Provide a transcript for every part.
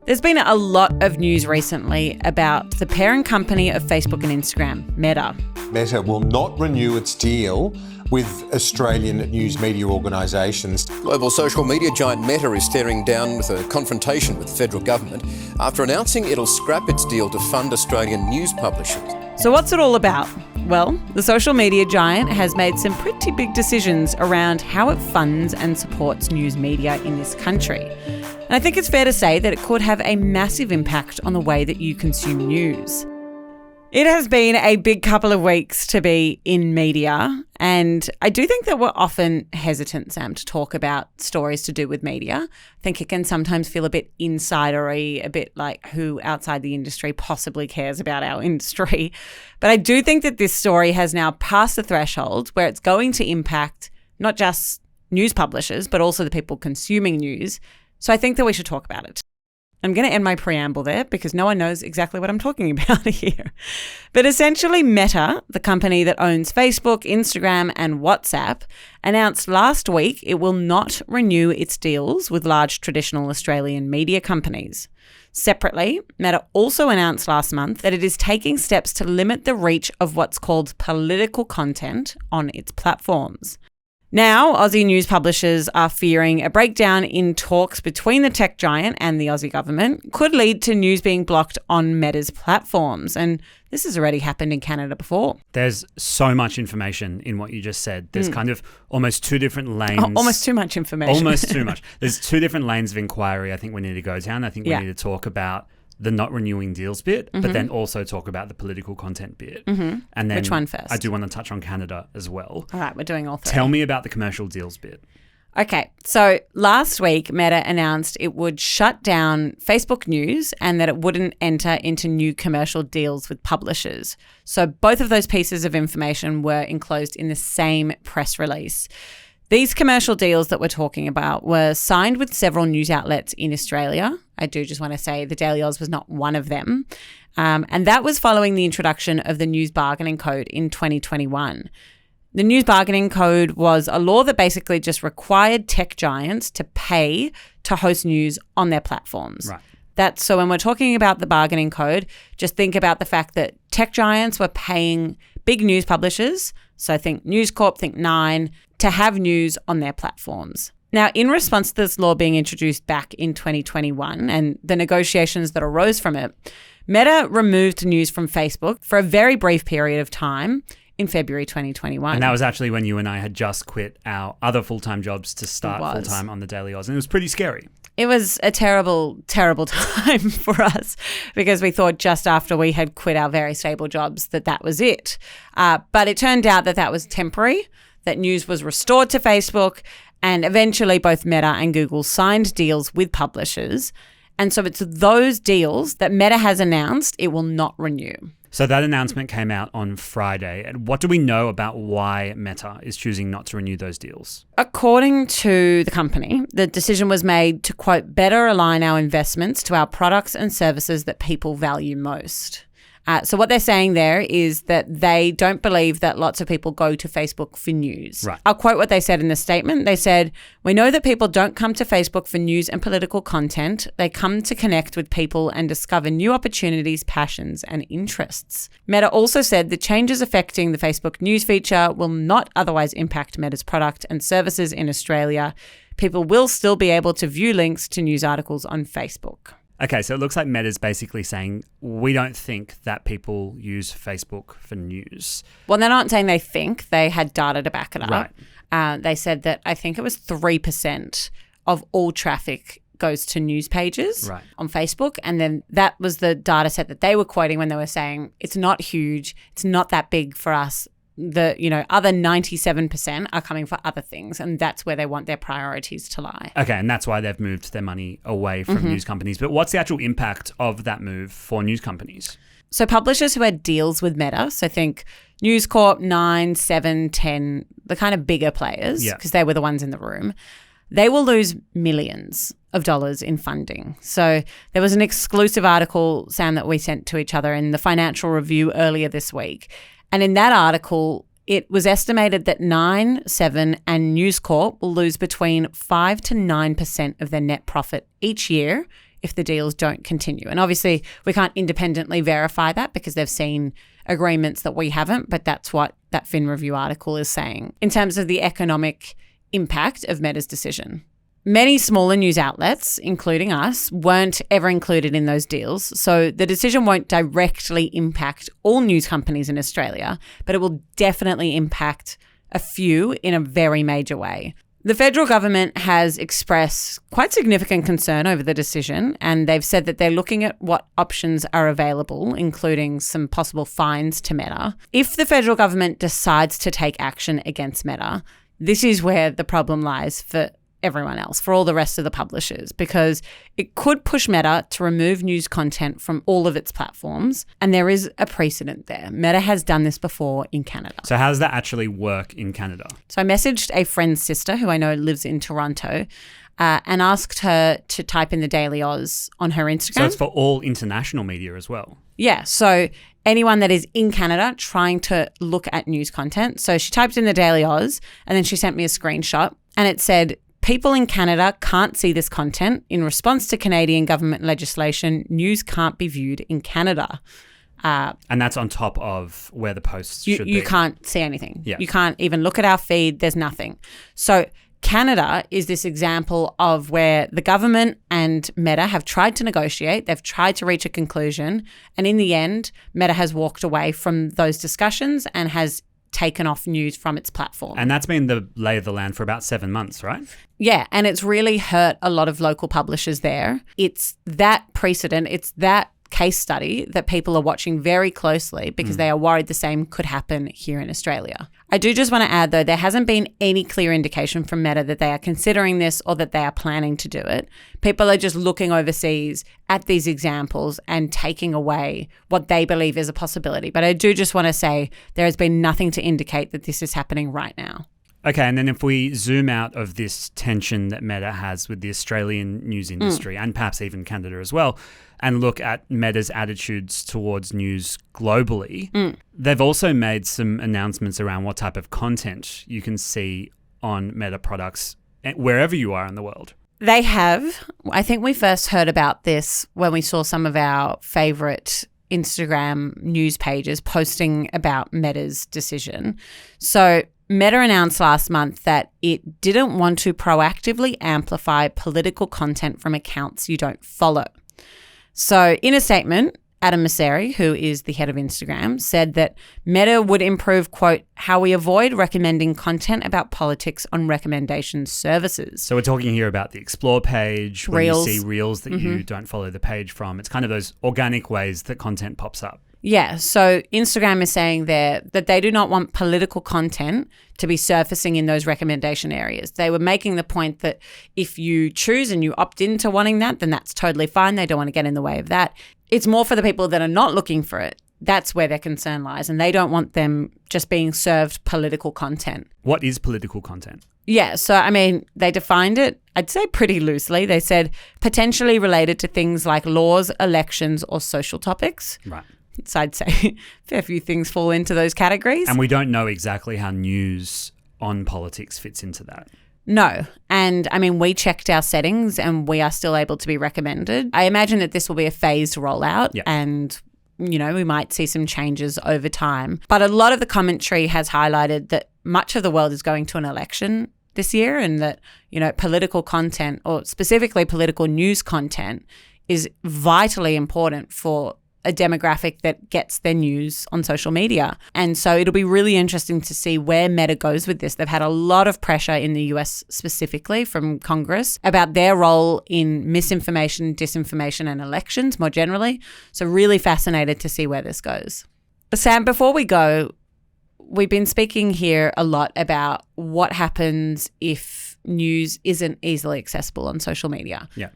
There's been a lot of news recently about the parent company of Facebook and Instagram, Meta. Meta will not renew its deal with Australian news media organisations. Global social media giant Meta is staring down with a confrontation with the federal government after announcing it'll scrap its deal to fund Australian news publishers. So what's it all about? Well, the social media giant has made some pretty big decisions around how it funds and supports news media in this country. And I think it's fair to say that it could have a massive impact on the way that you consume news. It has been a big couple of weeks to be in media, and I do think that we're often hesitant, Sam, to talk about stories to do with media. I think it can sometimes feel a bit insidery, a bit like who outside the industry possibly cares about our industry. But I do think that this story has now passed the threshold where it's going to impact not just news publishers, but also the people consuming news. So I think that we should talk about it. I'm going to end my preamble there because no one knows exactly what I'm talking about here. But essentially, Meta, the company that owns Facebook, Instagram, and WhatsApp, announced last week it will not renew its deals with large traditional Australian media companies. Separately, Meta also announced last month that it is taking steps to limit the reach of what's called political content on its platforms. Now, Aussie news publishers are fearing a breakdown in talks between the tech giant and the Aussie government could lead to news being blocked on Meta's platforms. And this has already happened in Canada before. There's so much information in what you just said. There's kind of almost two different lanes. Oh, almost too much information. Almost too much. There's two different lanes of inquiry I think we need to go down. I think we need to talk about the not renewing deals bit, but then also talk about the political content bit. And then which one first? I do want to touch on Canada as well. All right, we're doing all three. Tell me about the commercial deals bit. Okay, so last week, Meta announced it would shut down Facebook News and that it wouldn't enter into new commercial deals with publishers. So both of those pieces of information were enclosed in the same press release. These commercial deals that we're talking about were signed with several news outlets in Australia. I do just want to say the Daily Oz was not one of them. And that was following the introduction of the News Bargaining Code in 2021. The News Bargaining Code was a law that basically just required tech giants to pay to host news on their platforms. Right. So when we're talking about the bargaining code, just think about the fact that tech giants were paying big news publishers, so think News Corp, think Nine, to have news on their platforms. Now, in response to this law being introduced back in 2021 and the negotiations that arose from it, Meta removed news from Facebook for a very brief period of time in February 2021. And that was actually when you and I had just quit our other full-time jobs to start full-time on the Daily Oz. And it was pretty scary. It was a terrible, terrible time for us because we thought just after we had quit our very stable jobs that was it. But it turned out that was temporary, that news was restored to Facebook, and eventually both Meta and Google signed deals with publishers. And so it's those deals that Meta has announced it will not renew. So that announcement came out on Friday. And what do we know about why Meta is choosing not to renew those deals? According to the company, the decision was made to, quote, better align our investments to our products and services that people value most. So what they're saying there is that they don't believe that lots of people go to Facebook for news. Right. I'll quote what they said in the statement. They said, "We know that people don't come to Facebook for news and political content. They come to connect with people and discover new opportunities, passions, and interests." Meta also said the changes affecting the Facebook news feature will not otherwise impact Meta's product and services in Australia. People will still be able to view links to news articles on Facebook. Okay, so it looks like Meta's basically saying we don't think that people use Facebook for news. Well, they're not saying they think. They had data to back it up. Right. They said that I think it was 3% of all traffic goes to news pages on Facebook. And then that was the data set that they were quoting when they were saying it's not huge. It's not that big for us. The other 97% are coming for other things, and that's where they want their priorities to lie. Okay, and that's why they've moved their money away from news companies. But what's the actual impact of that move for news companies? So publishers who had deals with Meta, so think News Corp, 9, 7, 10, the kind of bigger players, because they were the ones in the room, they will lose millions of dollars in funding. So there was an exclusive article, Sam, that we sent to each other in the Financial Review earlier this week. And in that article, it was estimated that 9, 7 and News Corp will lose between 5 to 9% of their net profit each year if the deals don't continue. And obviously, we can't independently verify that because they've seen agreements that we haven't, but that's what that Fin Review article is saying in terms of the economic impact of Meta's decision. Many smaller news outlets, including us, weren't ever included in those deals. So the decision won't directly impact all news companies in Australia, but it will definitely impact a few in a very major way. The federal government has expressed quite significant concern over the decision, and they've said that they're looking at what options are available, including some possible fines to Meta. If the federal government decides to take action against Meta, this is where the problem lies for everyone else, for all the rest of the publishers, because it could push Meta to remove news content from all of its platforms. And there is a precedent there. Meta has done this before in Canada. So how does that actually work in Canada? So I messaged a friend's sister who I know lives in Toronto and asked her to type in the Daily Oz on her Instagram. So it's for all international media as well? Yeah. So anyone that is in Canada trying to look at news content. So she typed in the Daily Oz and then she sent me a screenshot and it said, people in Canada can't see this content. In response to Canadian government legislation, news can't be viewed in Canada. And that's on top of where the posts should be. You can't see anything. Yeah. You can't even look at our feed. There's nothing. So Canada is this example of where the government and Meta have tried to negotiate. They've tried to reach a conclusion. And in the end, Meta has walked away from those discussions and has taken off news from its platform. And that's been the lay of the land for about 7 months, right? Yeah, and it's really hurt a lot of local publishers there. It's that precedent, it's that case study that people are watching very closely because they are worried the same could happen here in Australia. I do just want to add, though, there hasn't been any clear indication from Meta that they are considering this or that they are planning to do it. People are just looking overseas at these examples and taking away what they believe is a possibility. But I do just want to say there has been nothing to indicate that this is happening right now. Okay, and then if we zoom out of this tension that Meta has with the Australian news industry and perhaps even Canada as well, and look at Meta's attitudes towards news globally, they've also made some announcements around what type of content you can see on Meta products wherever you are in the world. They have. I think we first heard about this when we saw some of our favourite Instagram news pages posting about Meta's decision. So Meta announced last month that it didn't want to proactively amplify political content from accounts you don't follow. So in a statement, Adam Mosseri, who is the head of Instagram, said that Meta would improve, quote, how we avoid recommending content about politics on recommendation services. So we're talking here about the Explore page, when Reels. you see Reels that you don't follow the page from. It's kind of those organic ways that content pops up. Yeah, so Instagram is saying there that they do not want political content to be surfacing in those recommendation areas. They were making the point that if you choose and you opt into wanting that, then that's totally fine. They don't want to get in the way of that. It's more for the people that are not looking for it. That's where their concern lies, and they don't want them just being served political content. What is political content? Yeah, so I mean, they defined it, I'd say pretty loosely. They said potentially related to things like laws, elections, or social topics. Right. So I'd say a fair few things fall into those categories. And we don't know exactly how news on politics fits into that. No. And I mean, we checked our settings and we are still able to be recommended. I imagine that this will be a phased rollout and, you know, we might see some changes over time. But a lot of the commentary has highlighted that much of the world is going to an election this year and that, you know, political content or specifically political news content is vitally important for a demographic that gets their news on social media. And so it'll be really interesting to see where Meta goes with this. They've had a lot of pressure in the US specifically from Congress about their role in misinformation, disinformation, and elections more generally. So really fascinated to see where this goes. Sam, before we go, we've been speaking here a lot about what happens if news isn't easily accessible on social media. Yeah.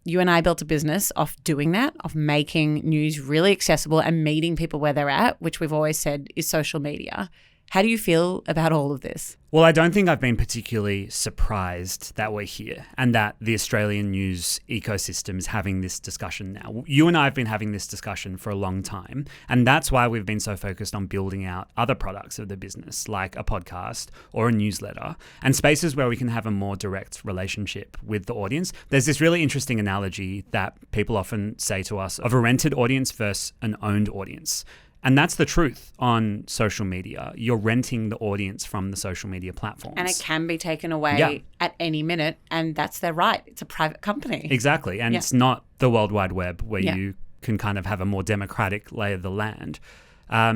You and I built a business off doing that, of making news really accessible and meeting people where they're at, which we've always said is social media. How do you feel about all of this? Well, I don't think I've been particularly surprised that we're here and that the Australian news ecosystem is having this discussion now. You and I have been having this discussion for a long time, and that's why we've been so focused on building out other products of the business, like a podcast or a newsletter, and spaces where we can have a more direct relationship with the audience. There's this really interesting analogy that people often say to us of a rented audience versus an owned audience. And that's the truth on social media. You're renting the audience from the social media platforms. And it can be taken away at any minute, and that's their right. It's a private company. Exactly. And it's not the World Wide Web where you can kind of have a more democratic lay of the land.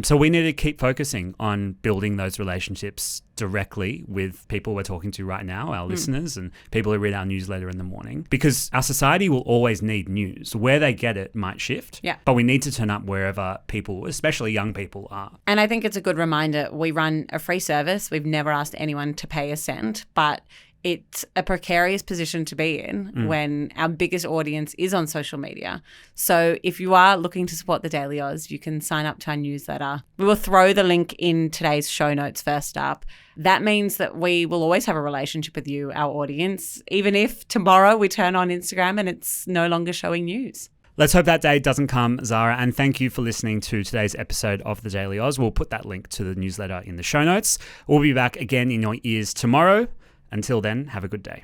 So we need to keep focusing on building those relationships directly with people we're talking to right now, our listeners and people who read our newsletter in the morning, because our society will always need news. Where they get it might shift, but we need to turn up wherever people, especially young people, are. And I think it's a good reminder. We run a free service. We've never asked anyone to pay a cent, but it's a precarious position to be in when our biggest audience is on social media. So if you are looking to support the Daily Oz, you can sign up to our newsletter. We will throw the link in today's show notes first up. That means that we will always have a relationship with you, our audience, even if tomorrow we turn on Instagram and it's no longer showing news. Let's hope that day doesn't come, Zara. And thank you for listening to today's episode of The Daily Oz. We'll put that link to the newsletter in the show notes. We'll be back again in your ears tomorrow. Until then, have a good day.